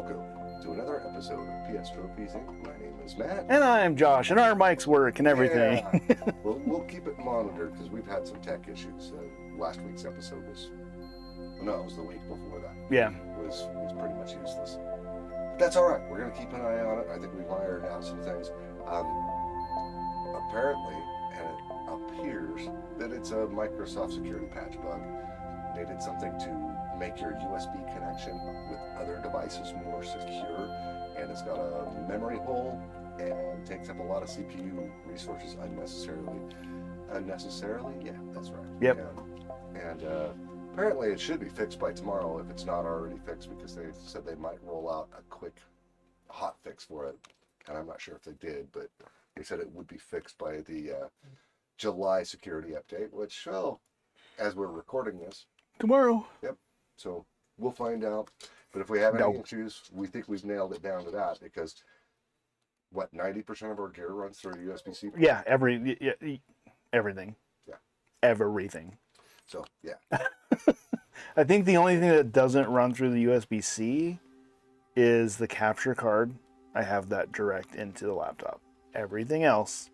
Welcome to another episode of PS Trophies Inc. My name is Matt. And I'm Josh, and our mics work and everything. Yeah. We'll keep it monitored because we've had some tech issues. Last week's episode was, no, it was the week before that. Yeah. Was pretty much useless. But that's all right. We're going to keep an eye on it. I think we've ironed out some things. Apparently, and it appears that it's a Microsoft security patch bug. They did something to make your USB connection with other devices more secure, and it's got a memory hole and takes up a lot of CPU resources unnecessarily. Yeah, that's right. Yep. And apparently it should be fixed by tomorrow if it's not already fixed, because they said they might roll out a quick hot fix for it, and I'm not sure if they did, but they said it would be fixed by the July security update, which, well, as we're recording this, Tomorrow. Yep. So we'll find out. But if we have any issues, we think we've nailed it down to that, because 90% of our gear runs through a USB-C port? Yeah, everything. Yeah. Everything. So, yeah. I think the only thing that doesn't run through the USB-C is the capture card. I have that direct into the laptop. Everything else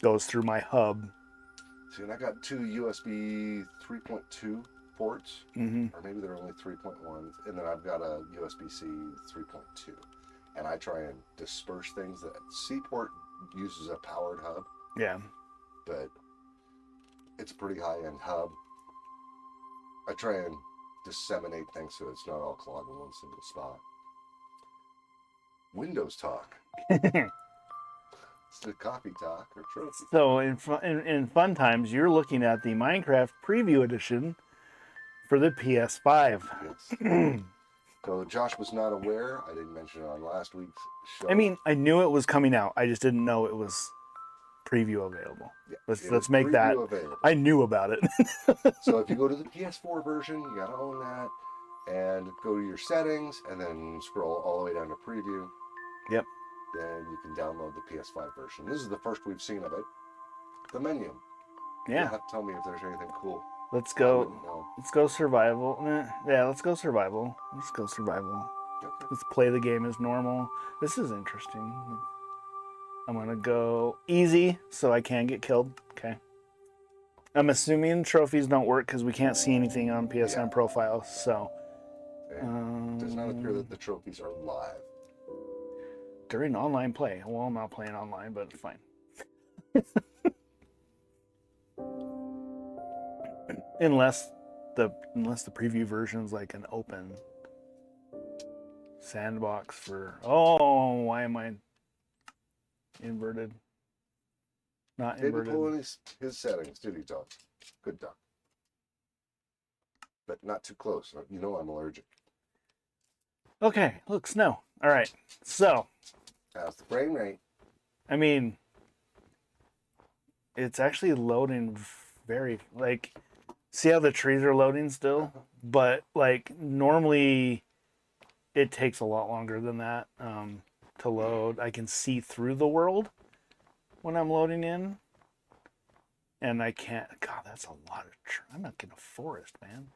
goes through my hub. See, and I got two USB 3.2 ports, or maybe they're only 3.1, and then I've got a USB-C 3.2. And I try and disperse things. The C port uses a powered hub. Yeah. But it's a pretty high-end hub. I try and disseminate things so it's not all clogged in one single spot. Windows talk. It's the coffee talk or trophy. So in fun times, you're looking at the Minecraft Preview Edition for the PS5. Yes. So Josh was not aware. I didn't mention it on last week's show. I mean, I knew it was coming out. I just didn't know it was preview available. Yeah, let's make that. Available. I knew about it. So if you go to the PS4 version, you gotta own that, and go to your settings, and then scroll all the way down to preview. Yep. Then you can download the PS5 version. This is the first we've seen of it. The menu. Yeah. You'll have to tell me if there's anything cool. Let's go. Let's go survival. Yeah, let's go survival. Let's go survival. Okay. Let's play the game as normal. This is interesting. I'm gonna go easy so I can get killed. Okay. I'm assuming trophies don't work because we can't see anything on PSN profiles. So. It does not appear that the trophies are live. During online play. Well, I'm not playing online, but it's fine. Unless the preview version is like an open sandbox for. Oh, why am I inverted? Not inverted. Didn't pull in his settings, did he, Doug? Good dog. But not too close. You know I'm allergic. Okay, look, snow. All right, so. How's the frame rate? I mean, it's actually loading very, like, see how the trees are loading still? But, like, normally it takes a lot longer than that to load. I can see through the world when I'm loading in. And I can't, God, that's a lot of trees. I'm not getting a forest, man.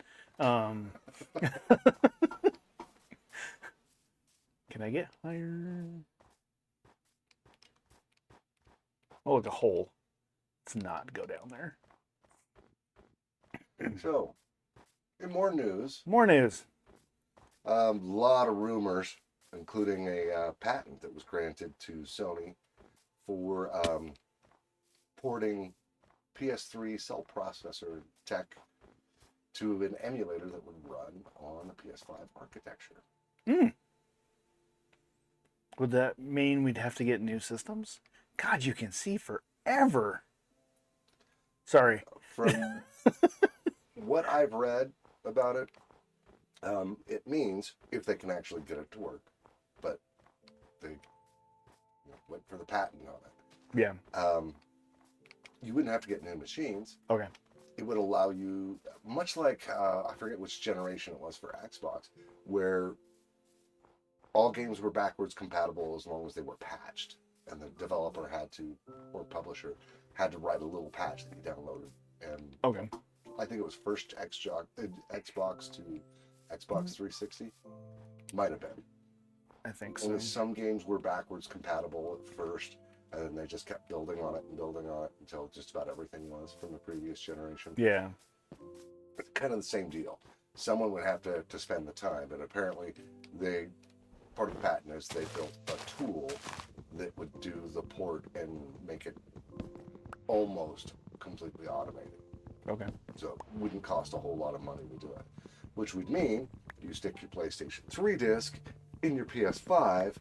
Can I get higher? Oh, look, a hole. Let's not go down there. So, in more news. More news. A lot of rumors, including a patent that was granted to Sony for porting PS3 cell processor tech to an emulator that would run on the PS5 architecture. Would that mean we'd have to get new systems? God, you can see forever. Sorry. From what I've read about it, it means if they can actually get it to work, but they went for the patent on it. Yeah. You wouldn't have to get new machines. Okay. It would allow you, much like, I forget which generation it was for Xbox, where all games were backwards compatible as long as they were patched. And the developer had to, or publisher, had to write a little patch that you downloaded. And okay. I think it was first Xbox to Xbox 360? Might have been. I think so. Only some games were backwards compatible at first, and then they just kept building on it and building on it until just about everything was from the previous generation. Yeah. It's kind of the same deal. Someone would have to spend the time, but apparently part of the patent is they built a tool that would do the port and make it almost completely automated. Okay. So it wouldn't cost a whole lot of money to do it. Which would mean you stick your PlayStation 3 disc in your PS5,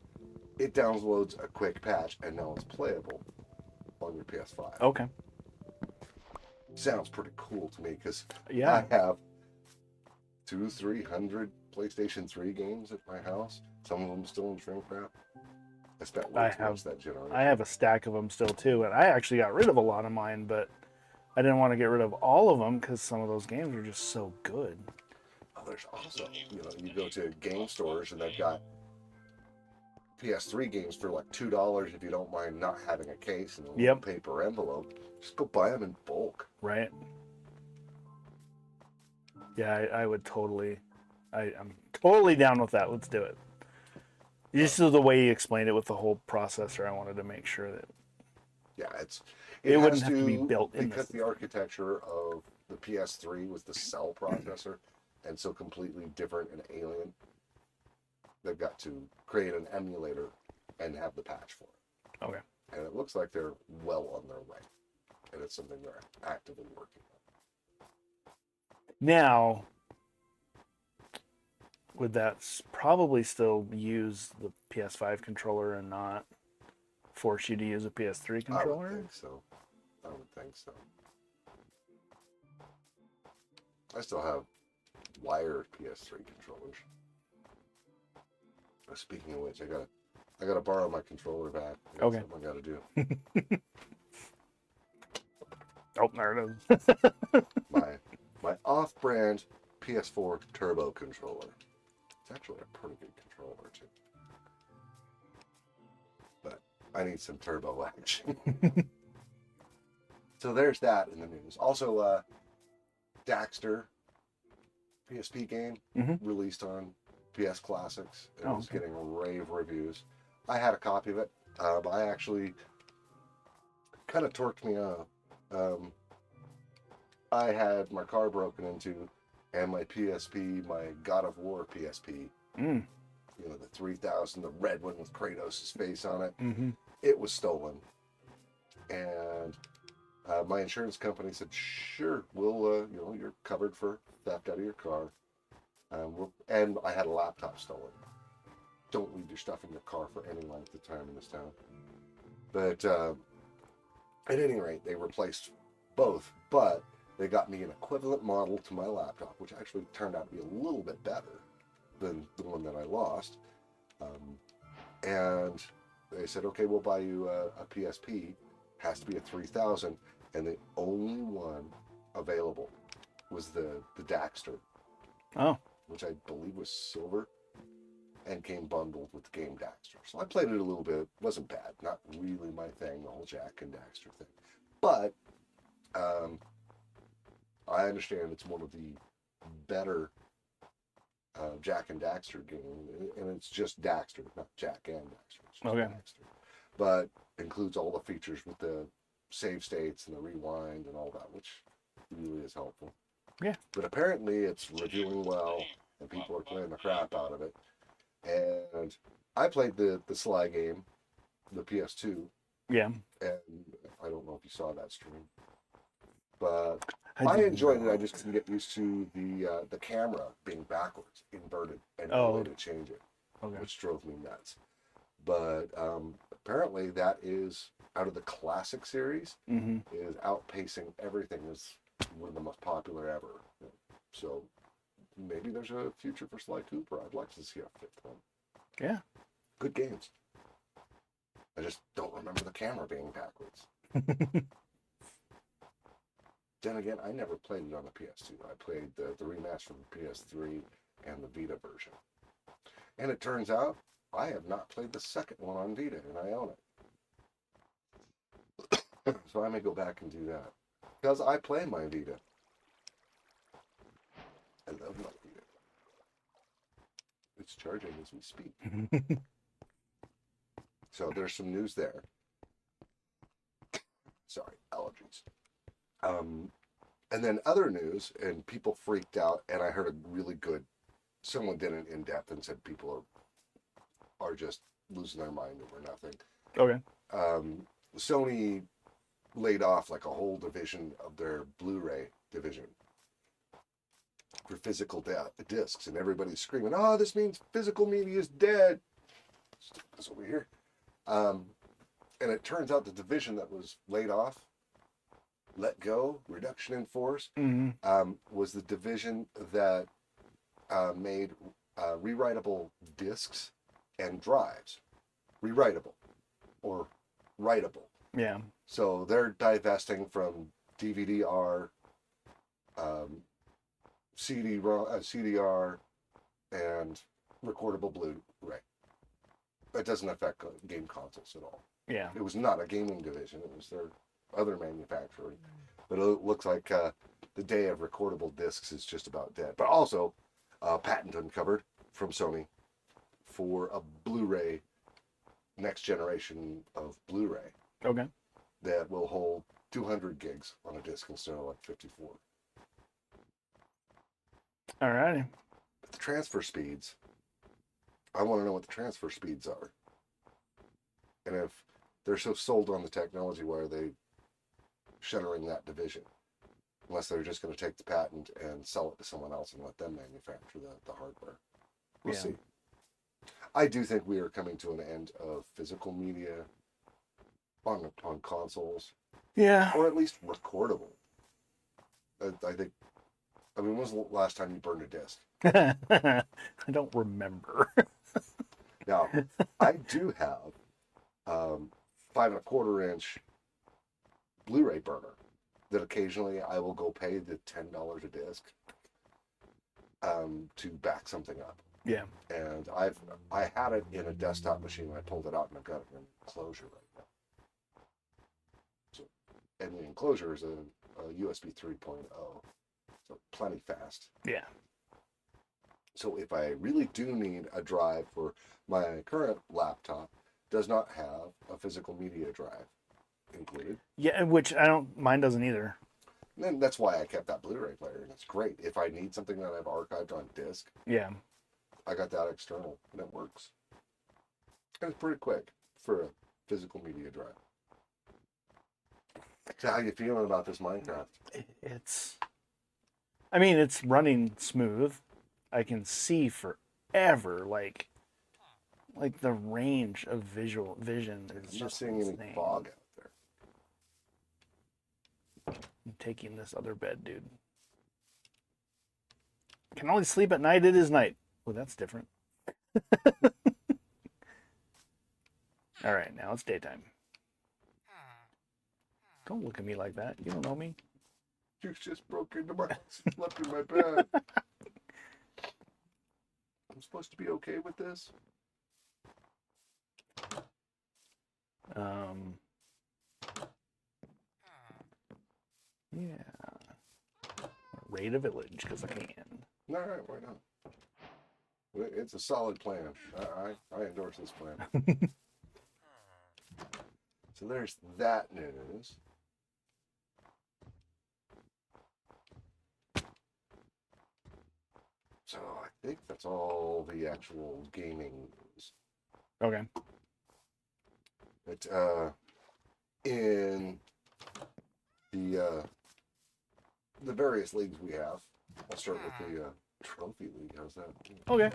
it downloads a quick patch, and now it's playable on your PS5. Okay. Sounds pretty cool to me, because Yeah. I have 200-300 PlayStation 3 games at my house. Some of them still in shrink wrap. I spent way too much that generation. I have a stack of them still too, and I actually got rid of a lot of mine, but I didn't want to get rid of all of them because some of those games are just so good. Oh, there's also, you go to game stores and they've got PS3 games for like $2 if you don't mind not having a case and a little paper envelope. Just go buy them in bulk. Right. Yeah, I would totally. I'm totally down with that. Let's do it. Just the way you explained it with the whole processor, I wanted to make sure that. Yeah, it wouldn't have to be built in because the architecture of the PS3 was the cell processor, and so completely different and alien. They've got to create an emulator and have the patch for it. Okay. And it looks like they're well on their way, and it's something they're actively working on. Now, would that probably still use the PS5 controller and not force you to use a PS3 controller? I would think so. I still have wired PS3 controllers. Speaking of which, I gotta borrow my controller back. That's okay. Something I gotta do. Oh, there it is. my off-brand PS4 Turbo controller. It's actually a pretty good controller too. But I need some turbo action. So there's that in the news. Also, Daxter PSP game released on PS Classics. It was getting rave reviews. I had a copy of it. I actually kind of torqued me up. I had my car broken into, and my PSP, my God of War PSP, the 3000, the red one with Kratos' face on it, it was stolen. And my insurance company said, sure, we'll, you're covered for theft out of your car. And I had a laptop stolen. Don't leave your stuff in your car for any length of time in this town. But at any rate, they replaced both, but they got me an equivalent model to my laptop, which actually turned out to be a little bit better than the one that I lost. And they said, okay, we'll buy you a PSP. Has to be a 3000, and the only one available was the Daxter. Oh. Which I believe was silver, and came bundled with the game Daxter. So I played it a little bit. Wasn't bad. Not really my thing, the whole Jack and Daxter thing. But I understand it's one of the better Jack and Daxter games, and it's just Daxter, not Jack and Daxter. It's just Daxter. But includes all the features with the save states and the rewind and all that, which really is helpful. Yeah. But apparently it's reviewing well, and people are playing the crap out of it. And I played the Sly game, the PS2. Yeah. And I don't know if you saw that stream. But I enjoyed it. I just couldn't get used to the camera being backwards, inverted, and no way to change it, which drove me nuts. But apparently that is, out of the classic series, is outpacing everything as one of the most popular ever. So maybe there's a future for Sly Cooper. I'd like to see a fifth one. Yeah. Good games. I just don't remember the camera being backwards. Then again, I never played it on the PS2. I played the remaster from the PS3 and the Vita version. And it turns out I have not played the second one on Vita, and I own it. So I may go back and do that. Because I play my Vita. I love my Vita. It's charging as we speak. So there's some news there. Sorry, allergies. And then other news, and people freaked out, and I heard a really good, someone did it in depth and said people are just losing their mind over nothing. Okay. Sony laid off like a whole division of their Blu-ray division for physical discs, and everybody's screaming, "Oh, this means physical media is dead." That's what we hear. And it turns out the division that was laid off, let go, reduction in force, was the division that made rewritable discs and drives. Rewritable or writable. Yeah. So they're divesting from DVD-R, CDR, and recordable Blu-ray. That doesn't affect game consoles at all. Yeah. It was not a gaming division. It was their other manufacturing. But it looks like the day of recordable discs is just about dead. But also, patent uncovered from Sony for a Blu-ray, next generation of Blu-ray. Okay. That will hold 200 gigs on a disc instead of like 54. Alrighty. But the transfer speeds, I want to know what the transfer speeds are. And if they're so sold on the technology, why are they shuttering that division? Unless they're just going to take the patent and sell it to someone else and let them manufacture the hardware. We'll see. I do think we are coming to an end of physical media on consoles. Yeah. Or at least recordable. I think, I mean, when was the last time you burned a disc? I don't remember. Now, I do have 5 1/4 inch Blu-ray burner that occasionally I will go pay the $10 a disc to back something up. Yeah. And I had it in a desktop machine. I pulled it out and I've got it in an enclosure right now. So, and the enclosure is a USB 3.0, so plenty fast. Yeah. So if I really do need a drive for my current laptop, does not have a physical media drive included. Yeah, which mine doesn't either. And then that's why I kept that Blu-ray player, and it's great. If I need something that I've archived on disc, Yeah. I got that external, and it works. And it's pretty quick for a physical media drive. So how you feeling about this Minecraft? It's running smooth. I can see forever, like the range of vision is I'm not just seeing any insane. fog out there. I'm taking this other bed, dude. Can only sleep at night. It is night. Oh, that's different. All right, now it's daytime. Don't look at me like that. You don't know me. You just broke into my house and slept in my bed. I'm supposed to be okay with this? Yeah. Raid a village because I can. All right, why not? It's a solid plan. I endorse this plan. So there's that news. So I think that's all the actual gaming news. Okay. But in the various leagues we have, I'll start with the trophy league. How's that? Okay.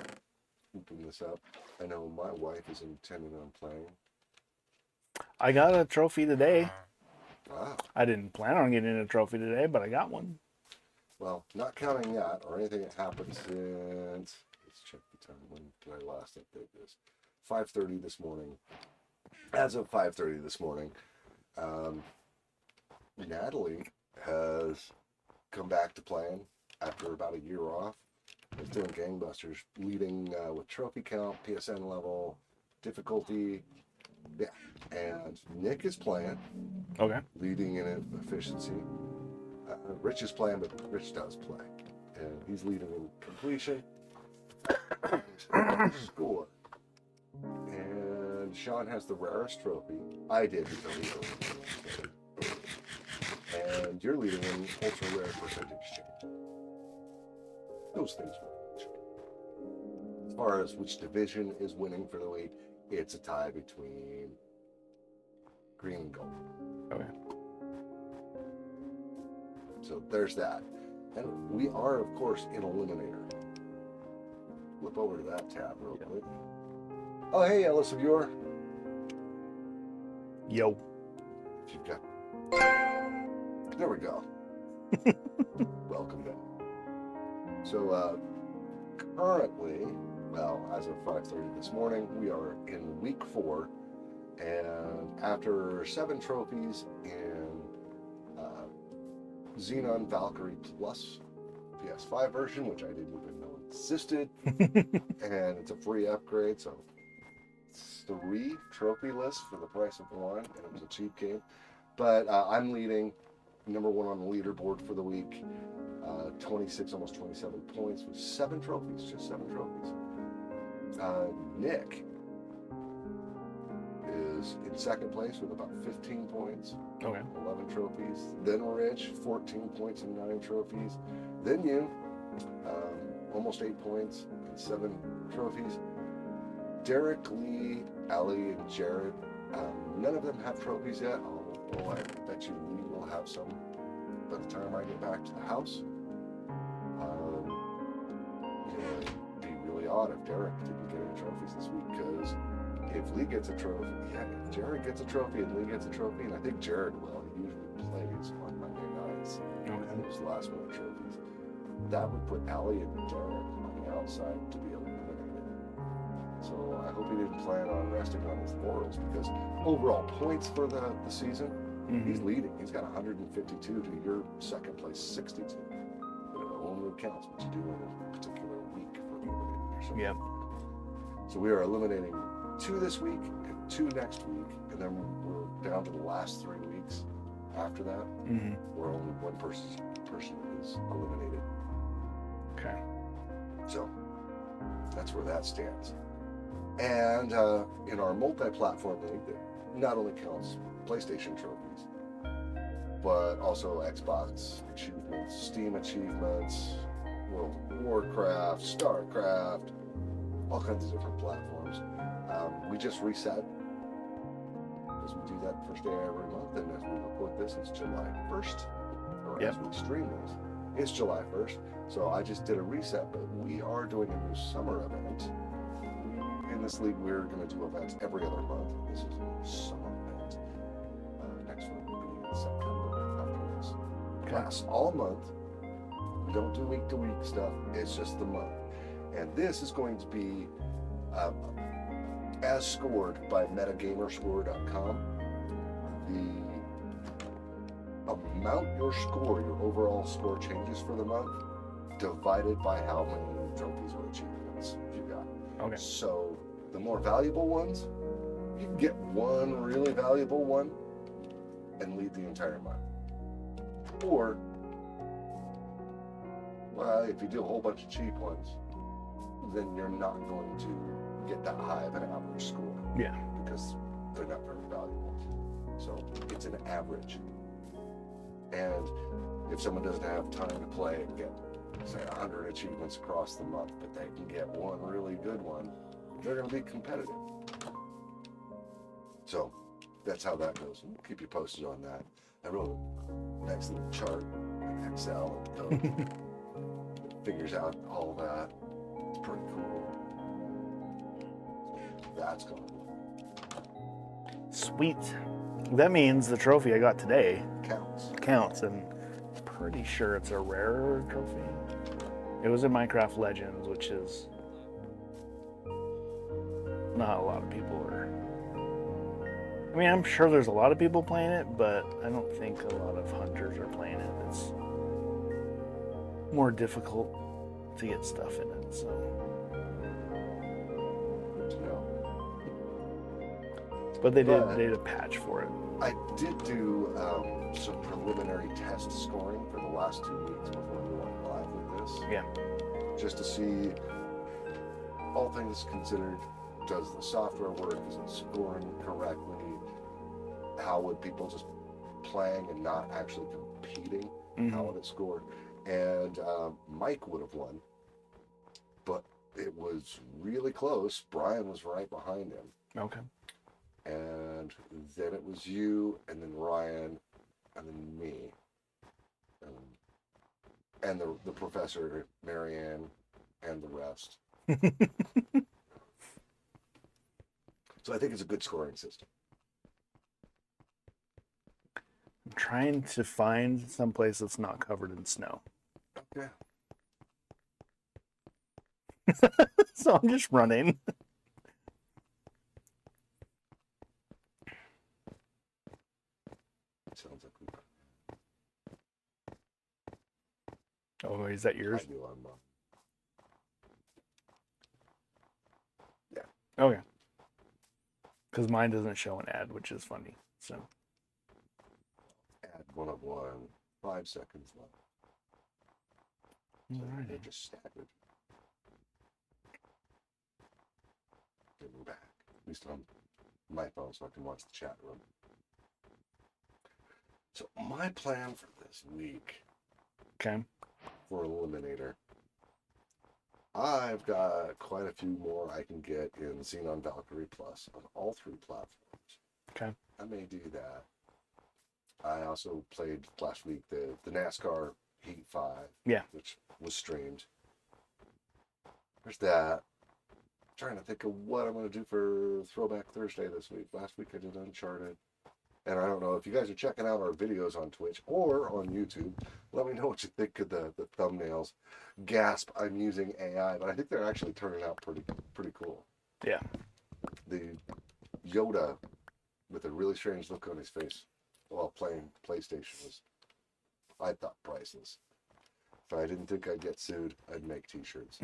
Open this up. I know my wife is intending on playing. I got a trophy today. Ah. I didn't plan on getting a trophy today, but I got one. Well, not counting that or anything that happened since, let's check the time. When did I last update this? 5:30 this morning. As of 5:30 this morning, Natalie has come back to playing after about a year off. Is doing gangbusters, leading with trophy count, PSN level, difficulty. Yeah, and Nick is playing. Okay. Leading in efficiency. Rich is playing, but Rich does play. And he's leading in completion. score. And Sean has the rarest trophy. I did because he was. And you're leading in ultra rare percentage change. Those things will change. As far as which division is winning for the week, it's a tie between green and gold. Okay. So there's that. And we are, of course, in Eliminator. Flip over to that tab real quick. Oh, hey, Ellis of Yore. Yo. If you've got... There we go. Welcome back. So, currently, well, as of 5:30 this morning, we are in week 4. And after 7 trophies in Xenon Valkyrie Plus PS5 version, which I didn't even know existed, and it's a free upgrade, so 3 trophy lists for the price of 1, and it was a cheap game. But I'm leading number 1 on the leaderboard for the week, 26, almost 27 points with 7 trophies, just 7 trophies. Nick is in second place with about 15 points. Okay. 11 trophies. Then Rich, 14 points and 9 trophies. Then you, almost 8 points and 7 trophies. Derek, Lee, Ali, and Jared, none of them have trophies yet. Although I bet you Lee will have some by the time I get back to the house. It'd be really odd if Derek didn't get any trophies this week, because if Lee gets a trophy, if Jared gets a trophy and Lee gets a trophy, and I think Jared will, he usually plays on Monday nights. Okay. Those last minute trophies. That would put Ali and Derek on the outside to be eliminated. So I hope he didn't plan on resting on his laurels, because overall points for the season, he's leading. He's got 152 to your second place 62. But it only counts what you do in a particular week for eliminating. So, Yep. so we are eliminating 2 this week and 2 next week, and then we're down to the last 3 weeks after that, where only one person is eliminated. Okay. So that's where that stands. And in our multi-platform league that not only counts PlayStation trophies, but also Xbox achievements, Steam achievements, World of Warcraft, StarCraft, all kinds of different platforms. We just reset, because we do that first day every month, and as we record this, it's July 1st, or as we stream this, it's July 1st. So I just did a reset, but we are doing a new summer event. In this league, we're going to do events every other month. This is a summer event. Next one will be in September after this. Lasts all month. We don't do week-to-week stuff. It's just the month. And this is going to be as scored by metagamerscore.com. The amount your overall score changes for the month, divided by how many trophies or achievements you got. Okay. So the more valuable ones, you can get one really valuable one and lead the entire month. Or, well, if you do a whole bunch of cheap ones, then you're not going to get that high of an average score. Yeah. Because they're not very valuable. So it's an average. And if someone doesn't have time to play and get, say, 100 achievements across the month, but they can get one really good one, they're going to be competitive. So that's how that goes. We'll keep you posted on that. I wrote a nice little chart in Excel that figures out all that. It's pretty cool. So that's going to be Sweet. That means the trophy I got today counts. And I'm pretty sure it's a rarer trophy. It was in Minecraft Legends, which is not a lot of people are. I mean, I'm sure there's a lot of people playing it, but I don't think a lot of hunters are playing it. It's more difficult to get stuff in it, so. But they did a patch for it. I did do some preliminary test scoring for the last 2 weeks before we went live with this. Yeah. Just to see all things considered, does the software work? Is it scoring correctly? How would people just playing and not actually competing? How would it score? And Mike would have won, but it was really close. Brian was right behind him. Okay. And then it was you, and then Ryan, and then me, and the professor, Marianne, and the rest. So I think it's a good scoring system. I'm trying to find some place that's not covered in snow. Okay. So I'm just running. Sounds like we. Oh, is that yours? I knew I'm. Okay. Because mine doesn't show an ad, which is funny. So. Add 1 of 1. 5 seconds left. So they're just staggered. Getting back. At least on my phone, so I can watch the chat room. So my plan for this week. Okay. For Eliminator. I've got quite a few more I can get in Xenon Valkyrie Plus on all 3 platforms. Okay. I may do that. I also played last week the NASCAR Heat 5. Yeah. Which was streamed. There's that. I'm trying to think of what I'm going to do for Throwback Thursday this week. Last week I did Uncharted. And I don't know if you guys are checking out our videos on Twitch or on YouTube. Let me know what you think of the thumbnails. Gasp, I'm using AI, but I think they're actually turning out pretty cool. Yeah. The Yoda with a really strange look on his face while playing PlayStation was, I thought, priceless. If I didn't think I'd get sued, I'd make t-shirts.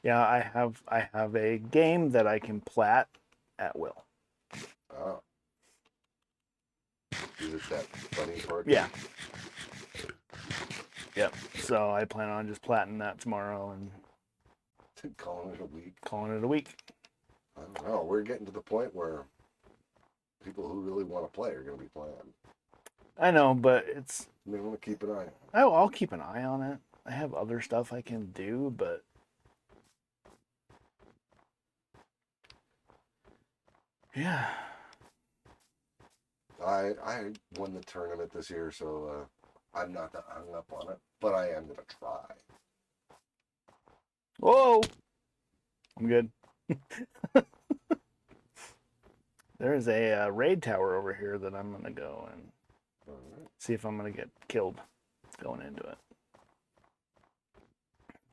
Yeah, I have a game that I can plat at will. Oh. Is it that funny part? Yeah. Yep. So I plan on just platting that tomorrow and Calling it a week. calling it a week. I don't know. We're getting to the point where people who really want to play are going to be playing. I know, but it's. They want to keep an eye on it. Oh, I'll keep an eye on it. I have other stuff I can do, but. Yeah. I won the tournament this year, so I'm not that hung up on it, but I am going to try. Whoa! I'm good. There's a raid tower over here that I'm going to go and see if I'm going to get killed going into it.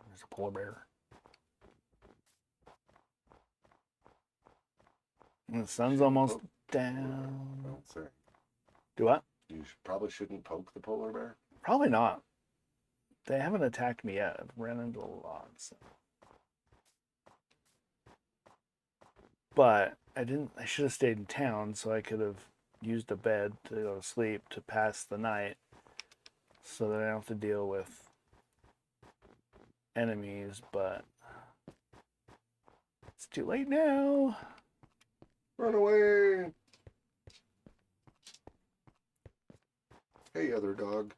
There's a polar bear. And the sun's almost down. Don't say. Do what? You probably shouldn't poke the polar bear. Probably not. They haven't attacked me yet. I've ran into a lot. So. But I should have stayed in town so I could have used a bed to go to sleep to pass the night so that I don't have to deal with enemies, but it's too late now. Run away! Hey, other dog.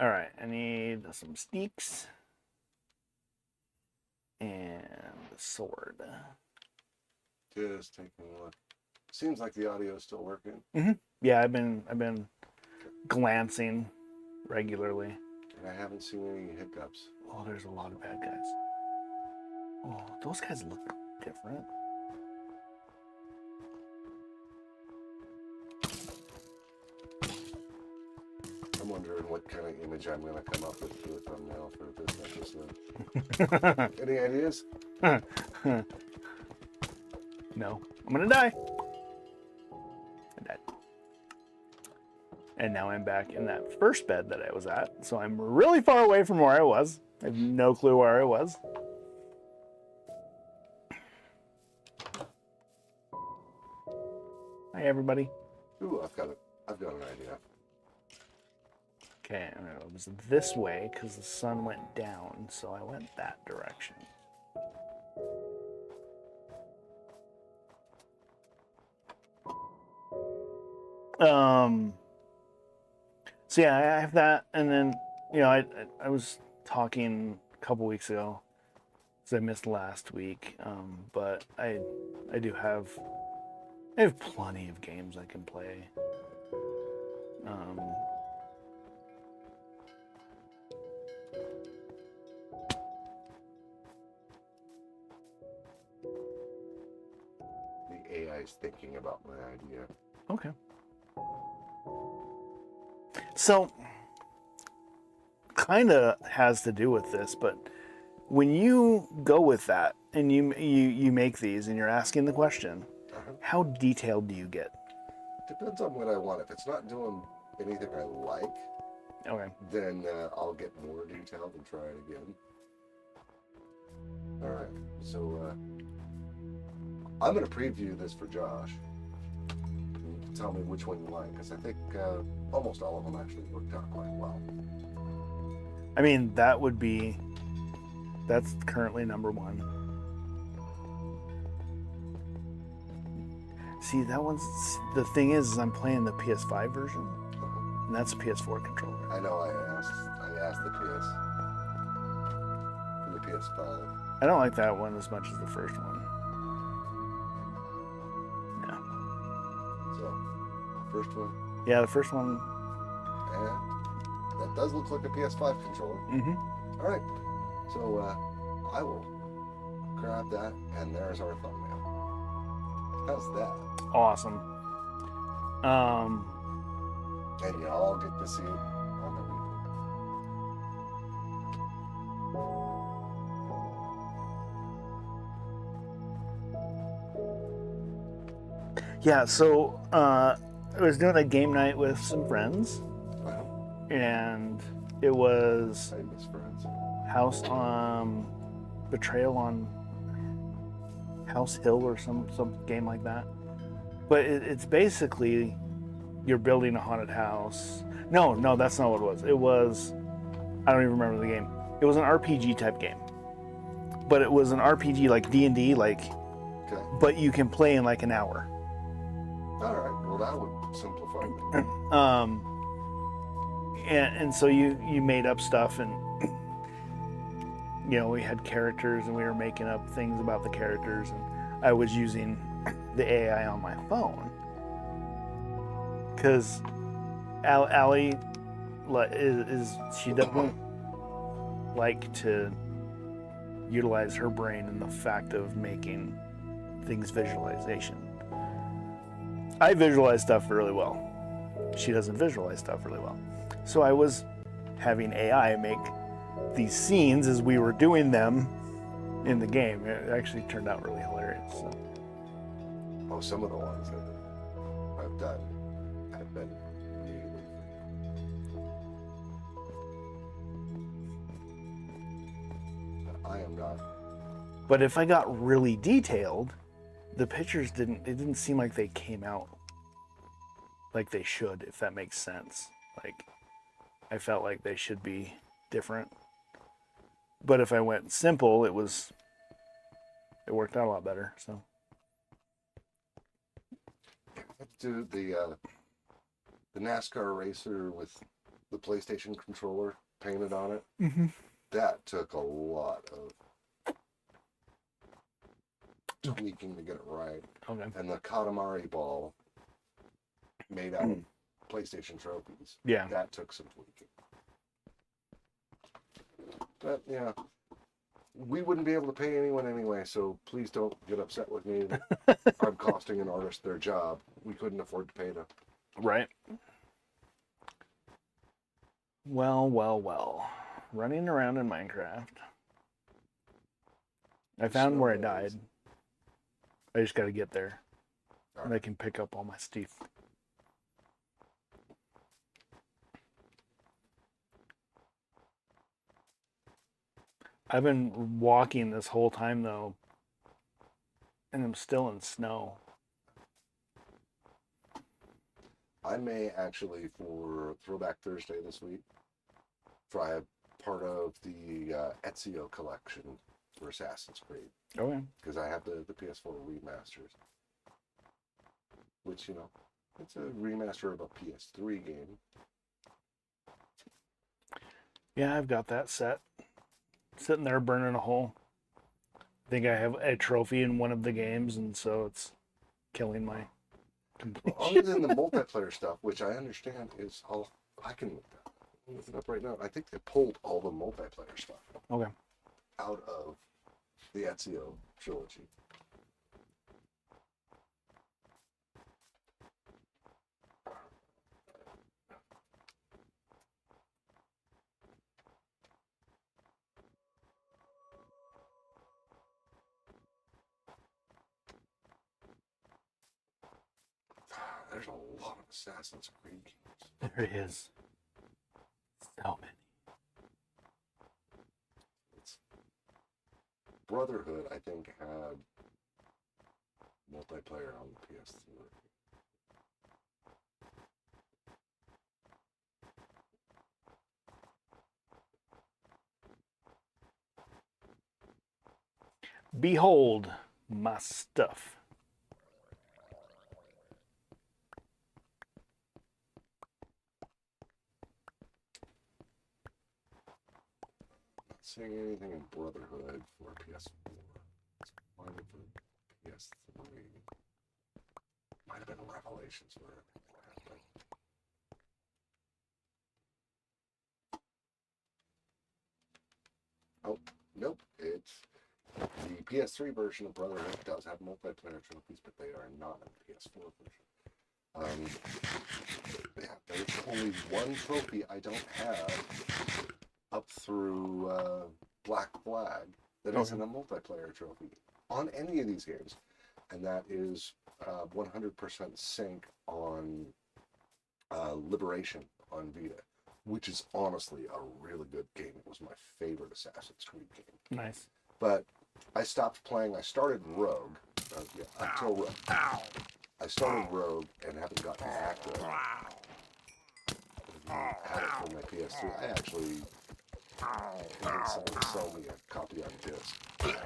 All right, I need some sneaks and a sword. Just taking a look. Seems like the audio is still working. Yeah, I've been glancing regularly. And I haven't seen any hiccups. Oh, there's a lot of bad guys. Oh, those guys look different. I'm wondering what kind of image I'm going to come up with for the thumbnail for this episode. Any ideas? No, I'm gonna die. I died. And now I'm back in that first bed that I was at. So I'm really far away from where I was. I have no clue where I was. Hi, everybody. Ooh, I've got an idea. Okay, and it was this way because the sun went down, so I went that direction. So yeah, I have that, and then I was talking a couple weeks ago, because I missed last week. But I do have plenty of games I can play. Um, The AI is thinking about my idea. okay. So, kind of has to do with this, but when you go with that and you make these and you're asking the question, how detailed do you get? Depends on what I want. If it's not doing anything I like, Okay. then I'll get more detailed and try it again. All right. So I'm going to preview this for Josh. You can tell me which one you like, because I think almost all of them actually worked out quite well. I mean, that's currently number one. See, the thing is I'm playing the PS5 version, and that's a PS4 controller. I know I asked the PS5. I don't like that one as much as the first one. Yeah. So, first one. Yeah, the first one. And that does look like a PS5 controller. Mm-hmm. All right. So I will grab that, and there's our thumbnail. How's that? Awesome. And you all get to see it on the video. Yeah, so I was doing a game night with some friends, and it was Famous friends. House Betrayal on House Hill or some game like that. But it's basically you're building a haunted house. No, that's not what it was. It was, I don't even remember the game. It was an RPG type game, but it was an RPG like D&D, like, Okay. but you can play in like an hour. All right. Well, that would simplify things. And so you made up stuff, and we had characters, and we were making up things about the characters, and I was using the AI on my phone because Allie she doesn't like to utilize her brain in the fact of making things visualization. I visualize stuff really well. She doesn't visualize stuff really well. So I was having AI make these scenes as we were doing them in the game. It actually turned out really hilarious. So. Oh, some of the ones that I've done have been really. I am not. But if I got really detailed, the pictures didn't seem like they came out like they should, if that makes sense. Like, I felt like they should be different. But if I went simple, it worked out a lot better. So Let's do the NASCAR racer with the PlayStation controller painted on it. Mm-hmm. That took a lot of tweaking to get it right. Okay. And the Katamari ball made out of PlayStation trophies. Yeah. That took some tweaking. But yeah, we wouldn't be able to pay anyone anyway, so please don't get upset with me that I'm costing an artist their job. We couldn't afford to pay them. Right. Well. Running around in Minecraft. I found where I died. I just got to get there. All and I can pick up all my stuff. I've been walking this whole time though, and I'm still in snow. I may actually, for Throwback Thursday this week, try part of the Ezio collection for Assassin's Creed. Okay. Because I have the PS4 remasters. Which, it's a remaster of a PS3 game. Yeah, I've got that set. Sitting there burning a hole. I think I have a trophy in one of the games, and so it's killing my completion. Well, other than the multiplayer stuff, which I understand is all, I can look it up right now. I think they pulled all the multiplayer stuff Okay. out of the Ezio trilogy. There's a lot of Assassin's Creed games. There is. So many. Brotherhood, I think, had multiplayer on the PS3. Behold my stuff. Not seeing anything in Brotherhood for PS4. It's fine for PS3. Might have been Revelations where everything happened. Oh, nope. It's the PS3 version of Brotherhood does have multiplayer trophies, but they are not in the PS4 version. Yeah, there's only one trophy I don't have up through Black Flag that isn't a multiplayer trophy on any of these games, and that is 100% sync on Liberation on Vita, which is honestly a really good game. It was my favorite Assassin's Creed game. Nice. But I stopped playing. I started Rogue. Until Rogue. I started Rogue and haven't gotten active. I had it for my PS3. I actually convinced someone to sell me a copy on disc. But,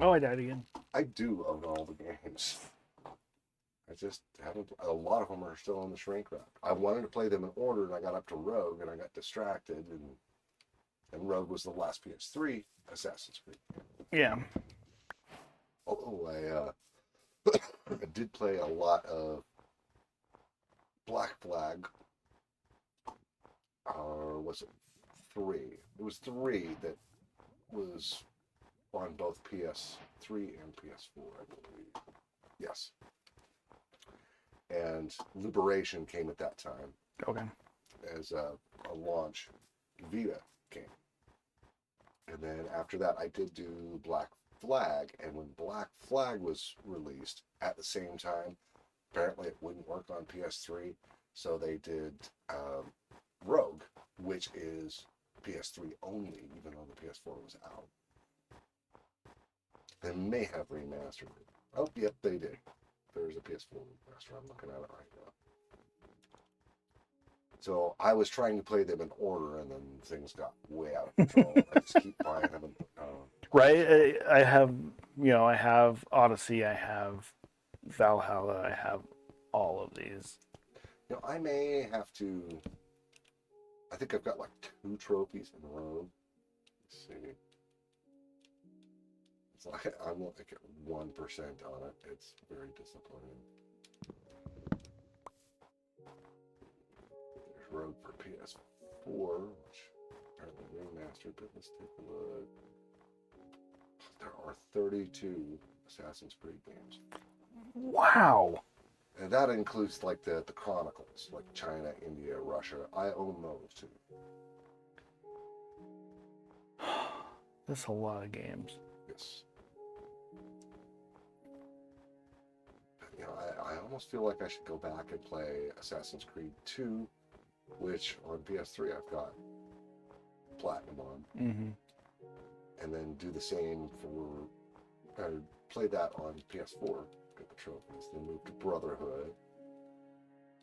I died again. I do own all the games. I just haven't. A lot of them are still on the shrink wrap. I wanted to play them in order, and I got up to Rogue, and I got distracted, and Rogue was the last PS3 Assassin's Creed. Yeah. Although I did play a lot of Black Flag. Or was it 3? It was 3 that was on both PS3 and PS4, I believe. Yes. And Liberation came at that time. Okay. As a launch Vita game. And then after that, I did do Black Flag. And when Black Flag was released at the same time, apparently it wouldn't work on PS3. So they did Rogue, which is PS3 only, even though the PS4 was out. They may have remastered it. Oh, yep, they did. There's a PS4 remaster. I'm looking at it right now. So I was trying to play them in order, and then things got way out of control. I just keep buying them. Right. I have, I have Odyssey. I have Valhalla. I have all of these. I may have to. I think I've got like 2 trophies in a row. Let's see. It's like I'm like at 1% on it. It's very disappointing. There's Rogue for PS4, which apparently remastered, but let's take a look. There are 32 Assassin's Creed games. Wow. And that includes like the Chronicles, like China, India, Russia. I own those too. That's a lot of games. Yes. I almost feel like I should go back and play Assassin's Creed 2, which on PS3 I've got Platinum on. Mm-hmm. And then do the same play that on PS4, get the trophies, then move to Brotherhood,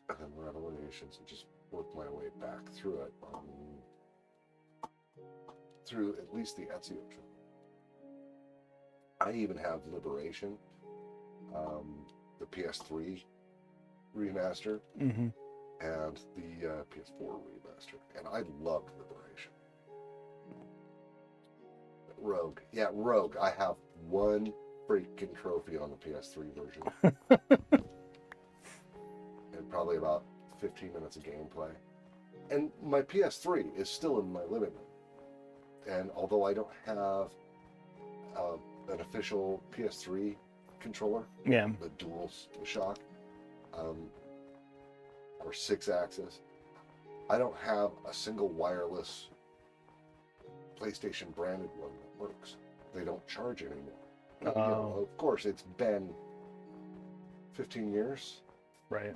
and then Revelations, and just work my way back through it, through at least the Ezio trilogy. I even have Liberation, the PS3 remaster, Mm-hmm. and the PS4 remaster, and I loved Liberation. Rogue, yeah, Rogue. I have one freaking trophy on the PS3 version, and probably about 15 minutes of gameplay. And my PS3 is still in my living room, and although I don't have an official PS3 controller, Yeah. the Dual Shock, or 6-axis, I don't have a single wireless PlayStation branded one that works. They don't charge anymore. Of course, it's been 15 years. Right.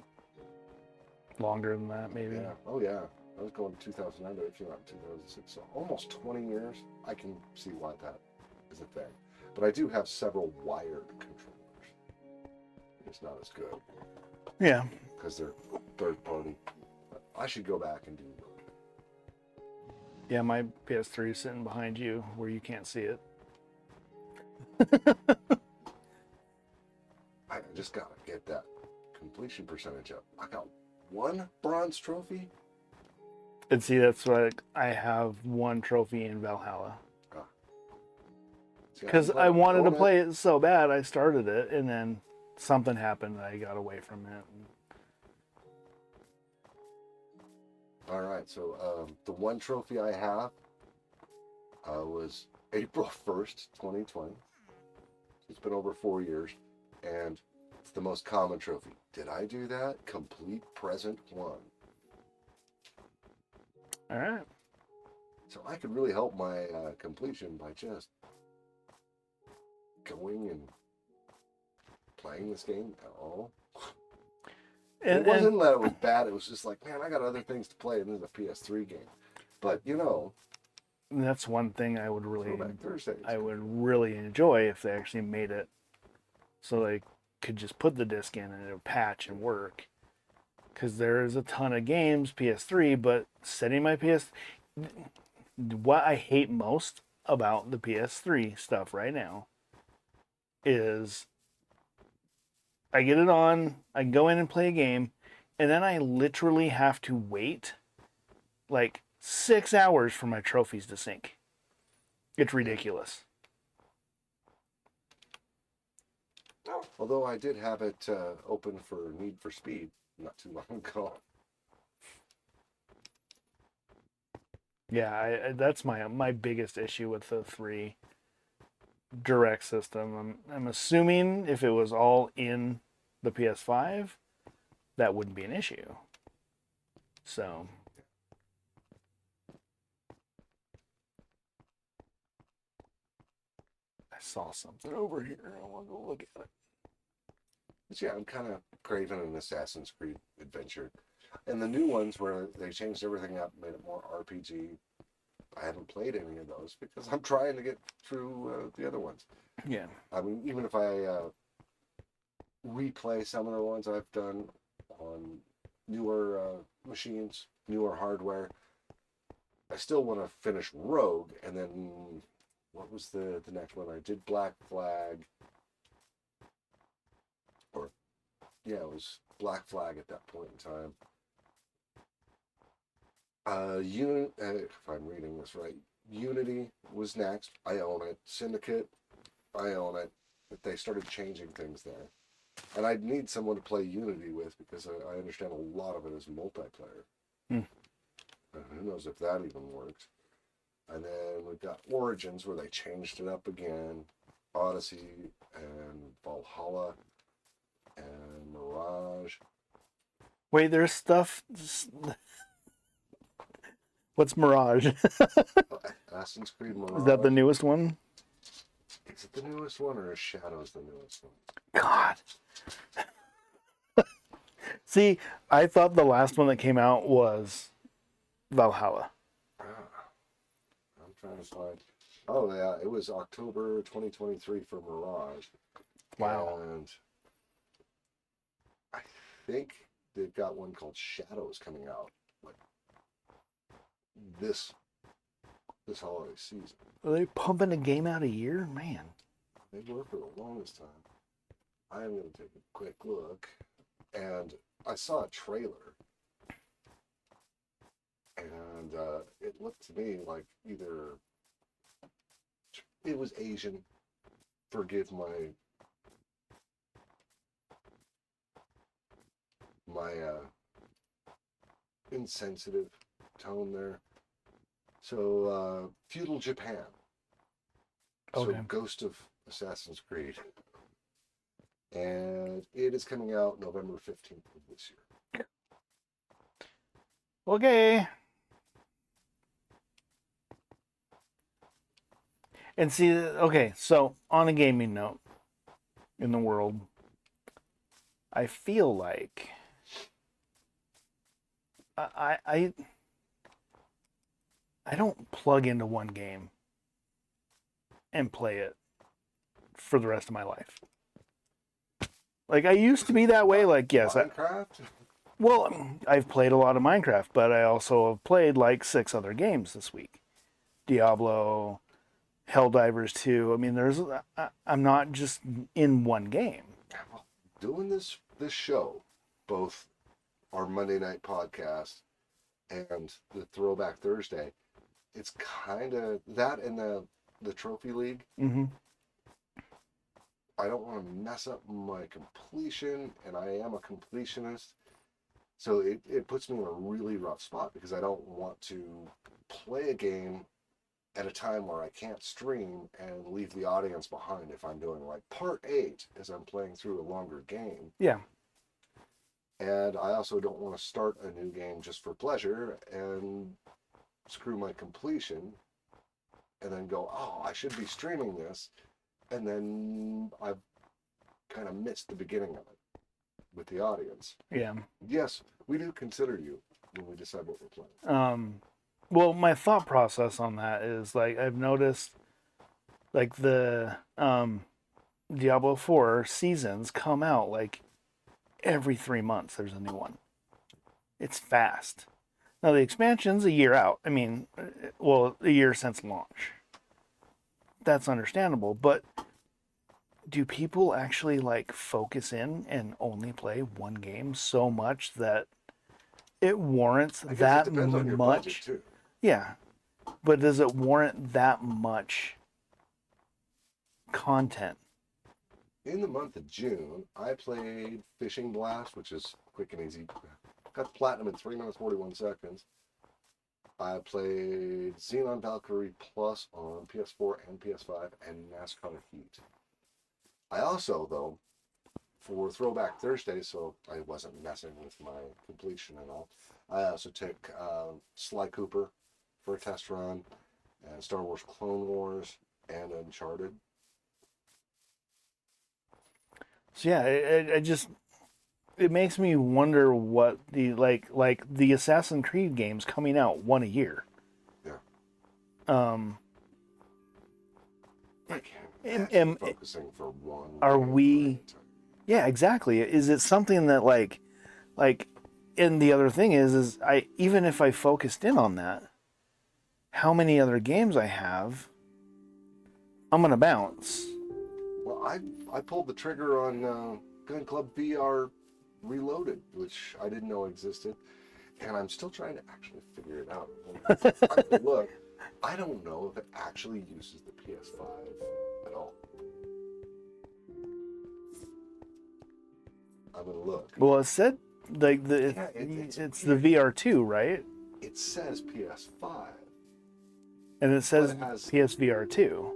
Longer than that, maybe. Yeah. Oh, yeah. I was going 2009, but it came out in 2006. So almost 20 years. I can see why that is a thing. But I do have several wired controllers. It's not as good. Yeah. Because they're third party. But I should go back and do it. Yeah, my PS3 is sitting behind you where you can't see it. I just gotta get that completion percentage up. I got one bronze trophy. And see, that's why I have one trophy in Valhalla. Because I wanted to play it so bad, I started it, and then something happened, and I got away from it. All right, so the one trophy I have was April 1st, 2020. It's been over 4 years, and it's the most common trophy. Did I do that? Complete present 1. All right. So I could really help my completion by just going and playing this game at all. It wasn't that it was bad. It was just like, man, I got other things to play, and this is a PS3 game. But that's one thing I would really, Thursdays. I would really enjoy if they actually made it so they could just put the disc in and it would patch and work. Because there is a ton of games PS3, but setting my what I hate most about the PS3 stuff right now is I get it on, I can go in and play a game, and then I literally have to wait like 6 hours for my trophies to sync. It's ridiculous. Although I did have it open for Need for Speed not too long ago. Yeah, that's my biggest issue with the 3 direct system. I'm assuming if it was all in the PS5, that wouldn't be an issue. So I saw something over here. I want to go look at it. But yeah, I'm kind of craving an Assassin's Creed adventure. And the new ones where they changed everything up, made it more RPG, I haven't played any of those because I'm trying to get through the other ones. Yeah. I mean, even if I replay some of the ones I've done on newer machines, newer hardware, I still want to finish Rogue. And then, what was the next one? I did Black Flag. Yeah, it was Black Flag at that point in time. If I'm reading this right, Unity was next. I own it. Syndicate, I own it. But they started changing things there. And I'd need someone to play Unity with because I understand a lot of it is multiplayer. And who knows if that even works. And then we've got Origins where they changed it up again. Odyssey and Valhalla. And Mirage. Wait, there's stuff. What's Mirage? Assassin's Creed Mirage. Is that the newest one? Is it the newest one or is Shadows the newest one? God. See, I thought the last one that came out was Valhalla. I'm trying to find. Oh, yeah, it was October 2023 for Mirage. Wow. And I think they've got one called Shadows coming out like this holiday season. Are they pumping a game out a year? Man. They were for the longest time. I am going to take a quick look, and I saw a trailer, and it looked to me like either it was Asian. Forgive my insensitive tone there. So, feudal Japan. Okay. So, Ghost of Assassin's Creed. And it is coming out November 15th of this year. Okay. And see, okay, so on a gaming note in the world, I feel like I don't plug into one game and play it for the rest of my life. Like, I used to be that way. Like, yes. Minecraft? Well, I've played a lot of Minecraft, but I also have played like 6 other games this week. Diablo, Helldivers 2. I mean, I'm not just in one game. Doing this show, both our Monday night podcast and the Throwback Thursday, it's kind of that and the Trophy League. Mm-hmm. I don't want to mess up my completion, and I am a completionist. So it puts me in a really rough spot because I don't want to play a game at a time where I can't stream and leave the audience behind if I'm doing like part 8 as I'm playing through a longer game. Yeah. And I also don't want to start a new game just for pleasure and screw my completion and then go, oh, I should be streaming this. And then I've kind of missed the beginning of it with the audience. Yeah. Yes, we do consider you when we decide what we're playing. Well, my thought process on that is like I've noticed like the Diablo 4 seasons come out like every 3 months there's a new one. It's fast. Now the expansion's a year out. I mean, well, a year since launch. That's understandable, but do people actually like focus in and only play one game so much that it warrants I guess that it depends on your much? budget too. Yeah, but does it warrant that much content? In the month of June, I played Fishing Blast, which is quick and easy. Got the platinum in 3 minutes 41 seconds. I played Xenon Valkyrie Plus on PS4 and PS5 and NASCAR Heat. I also, though, for Throwback Thursday, so I wasn't messing with my completion and all, I also took Sly Cooper for a test run, and Star Wars Clone Wars, and Uncharted. So yeah, it makes me wonder what the like the Assassin's Creed games coming out one a year. Yeah. I can't imagine focusing for one. Are we? Yeah, exactly. Is it something that like, and the other thing is I even if I focused in on that, how many other games I have, I'm gonna bounce. Well, I pulled the trigger on Gun Club VR Reloaded, which I didn't know existed, and I'm still trying to actually figure it out. Look, I don't know if it actually uses the PS5 at all. I'm gonna look. Well, it said like it's the VR2, right? It says PS5, and it says it has PSVR2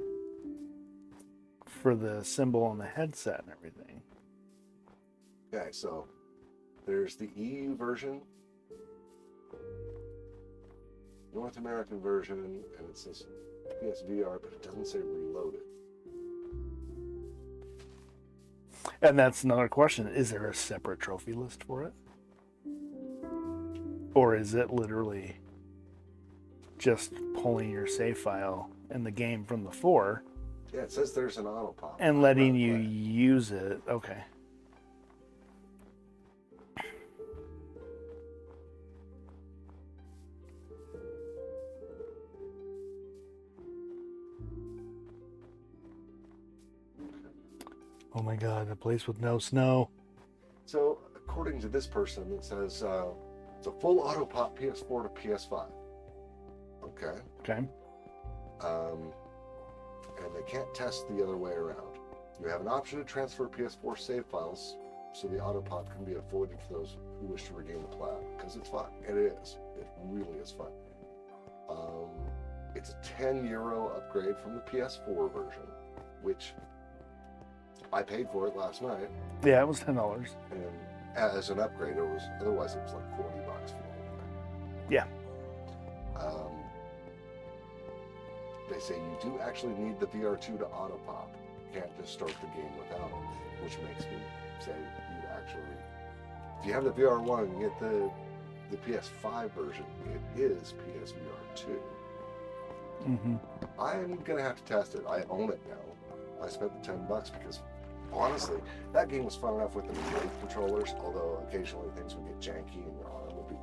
for the symbol on the headset and everything. Okay, so there's the EU version, North American version, and it says PSVR, but it doesn't say Reloaded. And that's another question. Is there a separate trophy list for it? Or is it literally just pulling your save file in the game from the 4? Yeah, it says there's an auto pop. And letting you use it. Okay. Oh my god, a place with no snow. So, according to this person, it says it's a full auto pop PS4 to PS5. Okay. Okay. And they can't test the other way around. You have an option to transfer PS4 save files so the auto pop can be avoided for those who wish to regain the plat, because it's fun. And it is. It really is fun. It's a €10 upgrade from the PS4 version, which I paid for it last night. Yeah, it was $10. And as an upgrade, otherwise it was like $40 for it. Yeah. They say you do actually need the VR2 to auto pop. You can't just start the game without it, which makes me say you actually, if you have the VR1 and get the PS5 version, it is PSVR 2. Mm-hmm. I'm gonna have to test it. I own it now. I spent the $10 because honestly, that game was fun enough with the remote controllers, although occasionally things would get janky and your arm would be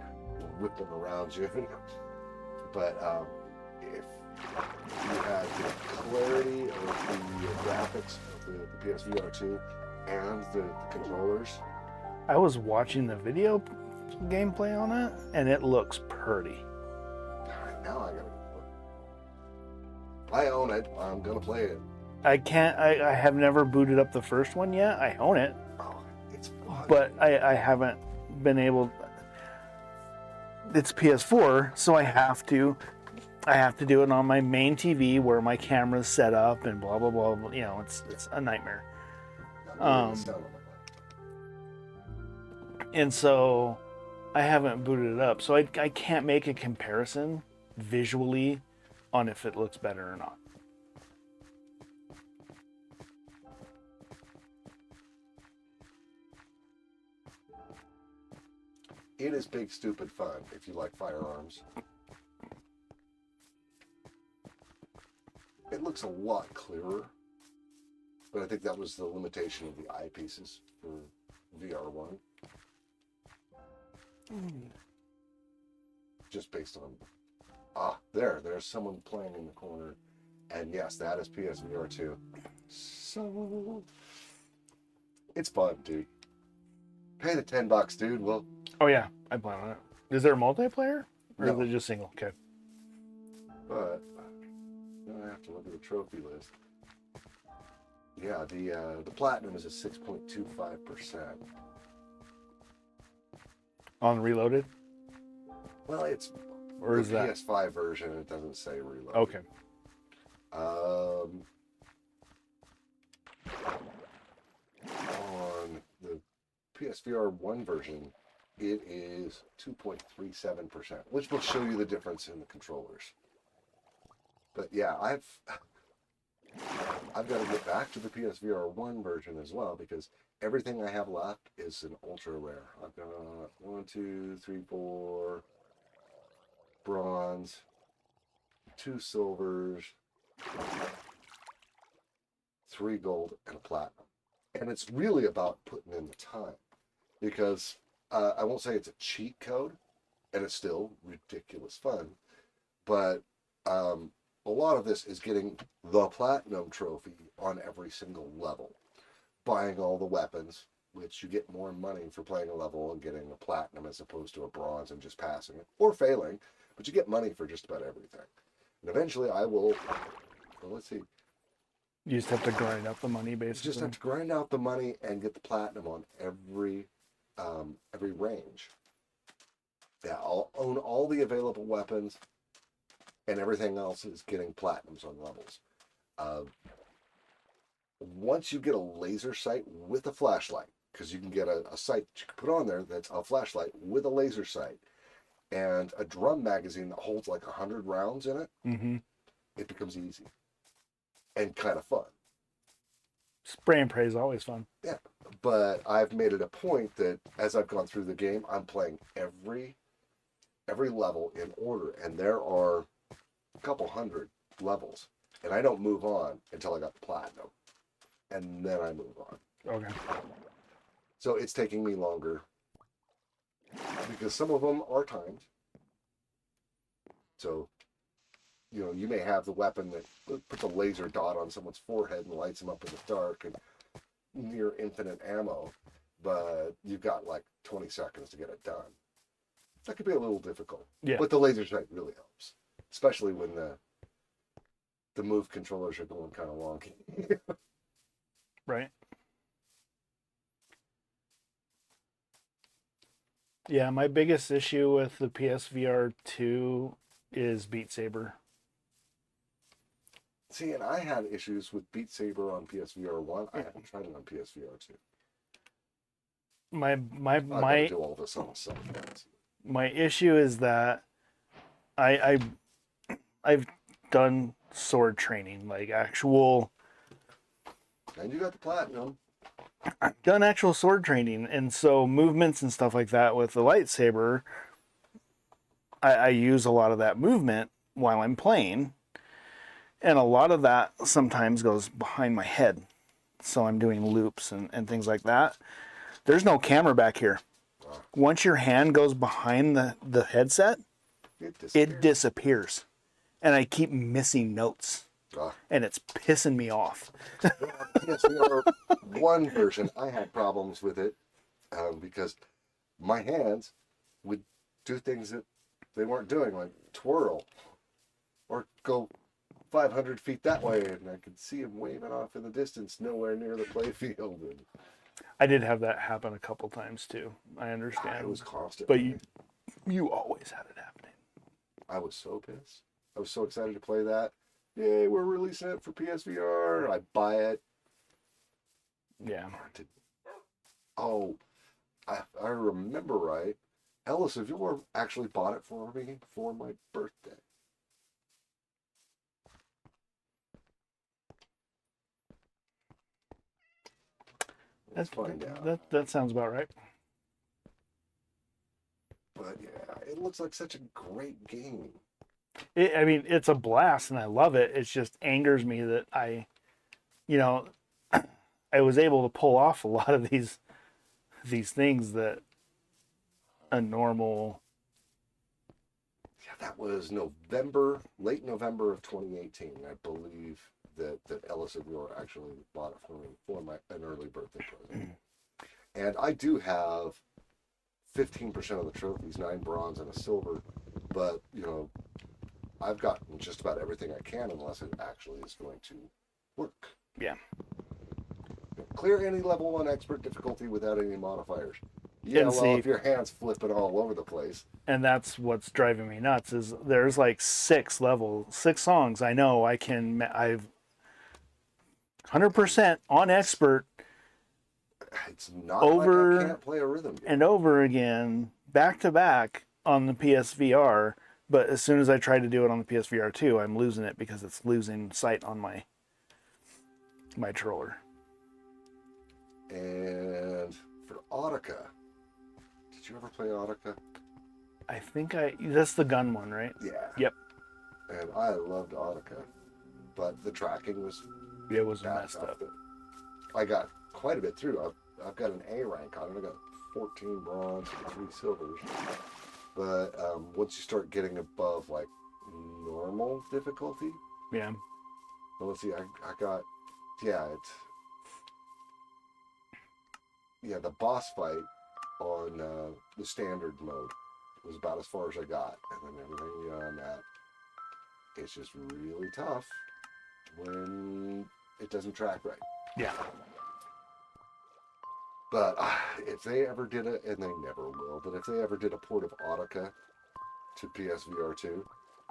whipping around you. But if you had the clarity of the graphics of the PSVR 2 and the controllers. I was watching the video gameplay on it, and it looks pretty. Alright, now I gotta go. I own it. I'm gonna play it. I have never booted up the first one yet. I own it. Oh, it's fun. But I haven't been able. It's PS4, so I have to do it on my main TV where my camera's set up and blah blah blah. You know, it's a nightmare. And so I haven't booted it up, so I can't make a comparison visually on if it looks better or not. It is big stupid fun if you like firearms. It looks a lot clearer, but I think that was the limitation of the eyepieces for VR1. Just based on there's someone playing in the corner, and yes, that is PSVR 2. So it's fun, dude. Pay the $10, dude. Well, oh yeah, I plan on it. Is there a multiplayer, or no. is it just single? Okay. But now I have to look at the trophy list. Yeah, the platinum is a 6.25%. On Reloaded? Well, it's or the is that PS5 version. It doesn't say reload. okay? On the PSVR 1 version, it is 2.37%, which will show you the difference in the controllers. But yeah, I've got to get back to the PSVR 1 version as well, because everything I have left is an ultra rare. I've got 1, 2, 3, 4 bronze, 2 silvers, 3 gold, and a platinum. And it's really about putting in the time, because I won't say it's a cheat code, and it's still ridiculous fun, but a lot of this is getting the platinum trophy on every single level, buying all the weapons, which you get more money for playing a level and getting a platinum as opposed to a bronze and just passing it or failing, but you get money for just about everything. And eventually I will, well, let's see. You just have to grind up the money, basically. You just have to grind out the money and get the platinum on every range. Yeah, I'll own all the available weapons, and everything else is getting platinums on levels. Once you get a laser sight with a flashlight, because you can get a sight that you can put on there that's a flashlight with a laser sight, and a drum magazine that holds like 100 rounds in it, it becomes easy and kind of fun. Spray and pray is always fun. Yeah, but I've made it a point that as I've gone through the game, I'm playing every level in order, and there are a couple hundred levels, and I don't move on until I got the platinum, and then I move on. Okay. So it's taking me longer because some of them are timed. So, you know, you may have the weapon that puts a laser dot on someone's forehead and lights them up in the dark, and near infinite ammo, but you've got like 20 seconds to get it done. That could be a little difficult. Yeah. But the laser sight really helps, especially when the move controllers are going kind of wonky. Right. Yeah, my biggest issue with the PSVR 2 is Beat Saber. See, and I had issues with Beat Saber on PSVR 1. I haven't tried it on PSVR 2. My I'm gonna do all this on myself. my issue is that I've done sword training, like actual. And you got the platinum. I've done actual sword training, and so movements and stuff like that with the lightsaber, I use a lot of that movement while I'm playing, and a lot of that sometimes goes behind my head. So I'm doing loops and things like that. There's no camera back here. Once your hand goes behind the headset, it disappears. And I keep missing notes. And it's pissing me off. PSVR 1 version, I had problems with it because my hands would do things that they weren't doing, like twirl or go 500 feet that way, and I could see him waving off in the distance, nowhere near the playfield. And I did have that happen a couple times too. I understand. it was constant. But you always had it happening. I was so pissed. I was so excited to play that. Yay, we're releasing it for PSVR. I buy it. Yeah. Oh, I remember right. Ellis, have you ever actually bought it for me for my birthday? Let's find out. That sounds about right. But yeah, it looks like such a great game. I mean, it's a blast and I love it. It just angers me that I was able to pull off a lot of these things that a normal. Yeah, that was late November of 2018, I believe that Ellis and Roar actually bought it for me for an early birthday present. And I do have 15% of the trophies, 9 bronze and a silver, but I've gotten just about everything I can unless it actually is going to work. Yeah. Clear any level 1 expert difficulty without any modifiers. Yeah, And well, see, if your hand's flipping all over the place. And that's what's driving me nuts is there's like 6 songs I know I've 100% on expert. It's not over like I can't play a rhythm game. And over again, back to back on the PSVR. But as soon as I try to do it on the PSVR 2, I'm losing it because it's losing sight on my controller. And for Audica, did you ever play Audica? I think that's the gun one, right? Yeah. Yep. And I loved Audica, but the tracking was messed up. I got quite a bit through. I've got an A rank on it. I got 14 bronze and 3 silvers. But once you start getting above like normal difficulty, yeah. Well, let's see. I got the boss fight on the standard mode was about as far as I got, and then everything beyond that, it's just really tough when it doesn't track right. Yeah. But if they ever did it, and they never will, but if they ever did a port of Audica to PSVR 2,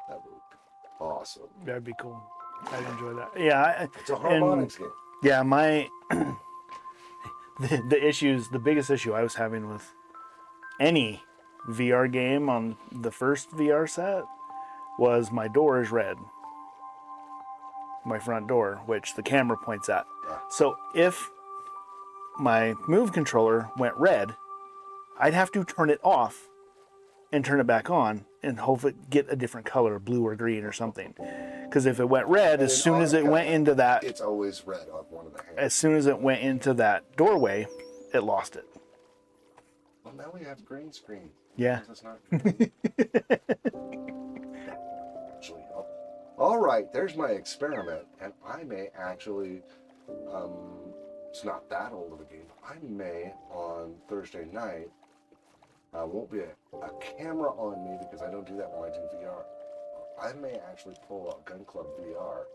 that would be awesome. That'd be cool. I'd enjoy that. Yeah. It's a harmonics game. Yeah, the biggest issue I was having with any VR game on the first VR set was my door is red. My front door, which the camera points at. Yeah. So if my Move controller went red, I'd have to turn it off and turn it back on and hope it get a different color, blue or green or something. Because if it went red, And as soon as it went into that, it's always red on one of the hands. as soon as it went into that doorway, it lost it. Well, now we have green screen. Yeah. It's not green. Actually, all right, there's my experiment, and I may actually it's not that old of a game. I may on Thursday night. Won't be a camera on me because I don't do that when I do VR. I may actually pull out Gun Club VR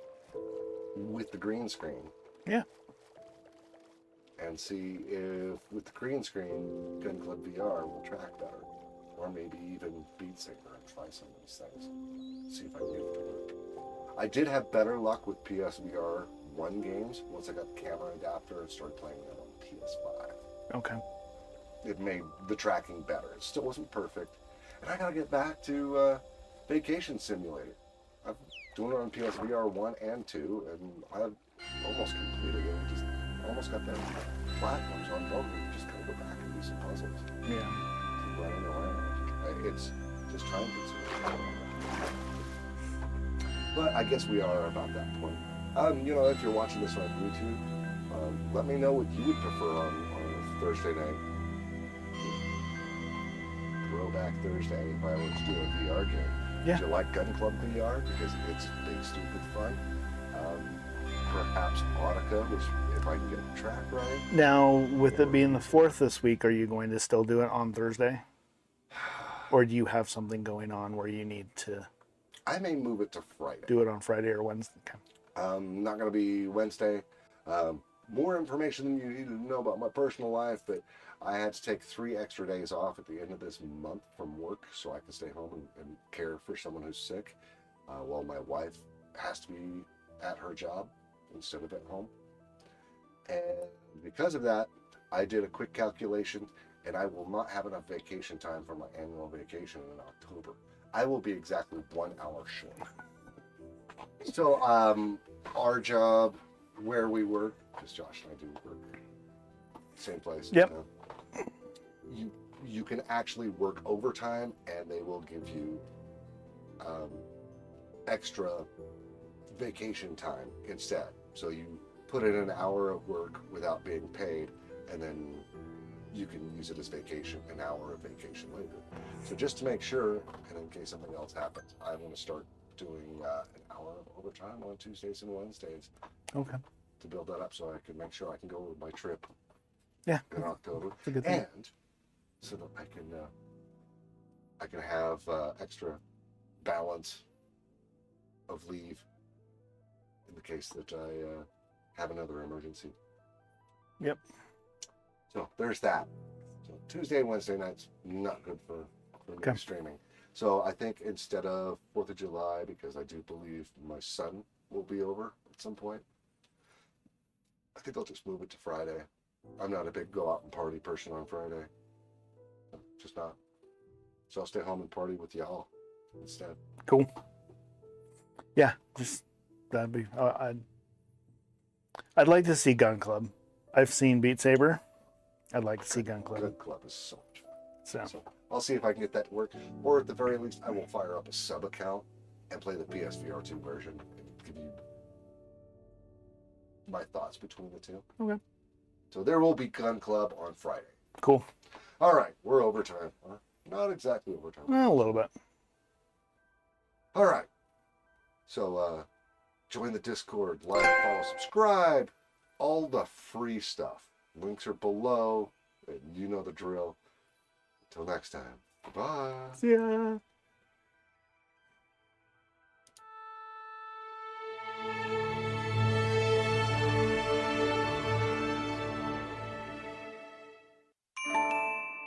with the green screen. Yeah. And see if with the green screen, Gun Club VR will track better. Or maybe even Beat Saber and try some of these things. See if I can get it to work. I did have better luck with PSVR 1 games once I got the camera adapter and started playing them on PS5. Okay. It made the tracking better. It still wasn't perfect. And I gotta get back to Vacation Simulator. I'm doing it on PSVR 1 and 2, and I've almost completed it. I almost got that platinum, so I'm probably just gonna go back and do some puzzles. Yeah. Keep running around. It's just time consuming. But I guess we are about that point. If you're watching this on YouTube, let me know what you would prefer on a Thursday night. Throwback Thursday if I were to do a VR game. Yeah. Do you like Gun Club VR? Because it's big, stupid fun. Perhaps Audica, which if I can get the track right. Now, with it being the 4th this week, are you going to still do it on Thursday? Or do you have something going on where you need to I may move it to Friday. do it on Friday or Wednesday? Okay. Not going to be Wednesday. More information than you need to know about my personal life, but I had to take 3 extra days off at the end of this month from work so I can stay home and care for someone who's sick while my wife has to be at her job instead of at home. And because of that, I did a quick calculation, and I will not have enough vacation time for my annual vacation in October. I will be exactly 1 hour short. So our job, where we work, because Josh and I do work same place. Yep. You can actually work overtime, and they will give you extra vacation time instead. So you put in an hour of work without being paid, and then you can use it as vacation, an hour of vacation later. So just to make sure, and in case something else happens, I want to start doing an hour of overtime on Tuesdays and Wednesdays. Okay. To build that up so I can make sure I can go with my trip Yeah. in October. It's a good thing. And so that I can have extra balance of leave in the case that I have another emergency. Yep. So there's that. So Tuesday and Wednesday nights, not good for me Okay. streaming. So I think instead of 4th of July, because I do believe my son will be over at some point, I think I'll just move it to Friday. I'm not a big go out and party person on Friday. Just not. So I'll stay home and party with y'all instead. Cool. Yeah, just that'd be. I'd like to see Gun Club. I've seen Beat Saber. I'd like to see Gun Club. Gun Club is so much fun. So So I'll see if I can get that to work. Or at the very least, I will fire up a sub account and play the PSVR 2 version and give you my thoughts between the two. Okay. So there will be Gun Club on Friday. cool. All right, we're overtime. Not exactly overtime. A little bit. All right. So join the Discord, like, follow, subscribe, all the free stuff. Links are below, and you know the drill. Until next time, bye. See ya.